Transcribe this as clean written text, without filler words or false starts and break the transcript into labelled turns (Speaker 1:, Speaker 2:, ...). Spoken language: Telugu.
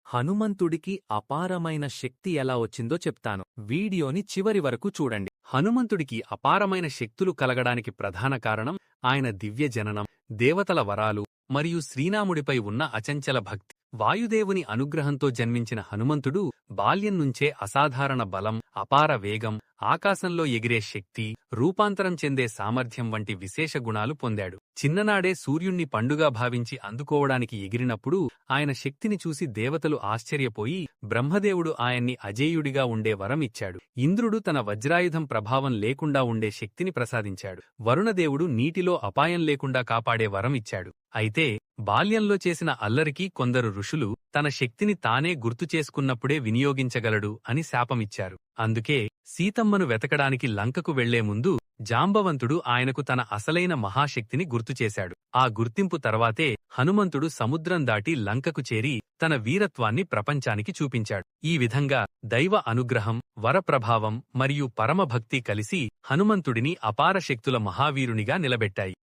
Speaker 1: హనుమంతుడికి అపారమైన శక్తి ఎలా వచ్చిందో చెప్తాను. వీడియోని చివరి వరకు చూడండి. హనుమంతుడికి అపారమైన శక్తులు కలగడానికి ప్రధాన కారణం ఆయన దివ్య జననం, దేవతల వరాలు మరియు శ్రీరాముడిపై ఉన్న అచంచల భక్తి. వాయుదేవుని అనుగ్రహంతో జన్మించిన హనుమంతుడు బాల్యం నుంచే అసాధారణ బలం, అపార వేగం, ఆకాశంలో ఎగిరే శక్తి, రూపాంతరం చెందే సామర్థ్యం వంటి విశేష గుణాలు పొందాడు. చిన్ననాడే సూర్యుణ్ణి పండుగా భావించి అందుకోవడానికి ఎగిరినప్పుడు ఆయన శక్తిని చూసి దేవతలు ఆశ్చర్యపోయి బ్రహ్మదేవుడు ఆయన్ని అజేయుడిగా ఉండే వరం ఇచ్చాడు. ఇంద్రుడు తన వజ్రాయుధం ప్రభావం లేకుండా ఉండే శక్తిని ప్రసాదించాడు. వరుణదేవుడు నీటిలో అపాయం లేకుండా కాపాడే వరం ఇచ్చాడు. అయితే బాల్యంలో చేసిన అల్లరికి కొందరు ఋషులు తన శక్తిని తానే గుర్తుచేసుకున్నప్పుడే వినియోగించగలడు అని శాపమిచ్చారు. అందుకే సీతమ్మను వెతకడానికి లంకకు వెళ్లే ముందు జాంబవంతుడు ఆయనకు తన అసలైన మహాశక్తిని గుర్తుచేశాడు. ఆ గుర్తింపు తర్వాతే హనుమంతుడు సముద్రం దాటి లంకకు చేరి తన వీరత్వాన్ని ప్రపంచానికి చూపించాడు. ఈ విధంగా దైవ అనుగ్రహం, వరప్రభావం మరియు పరమభక్తి కలిసి హనుమంతుడిని అపార శక్తుల మహావీరునిగా నిలబెట్టాయి.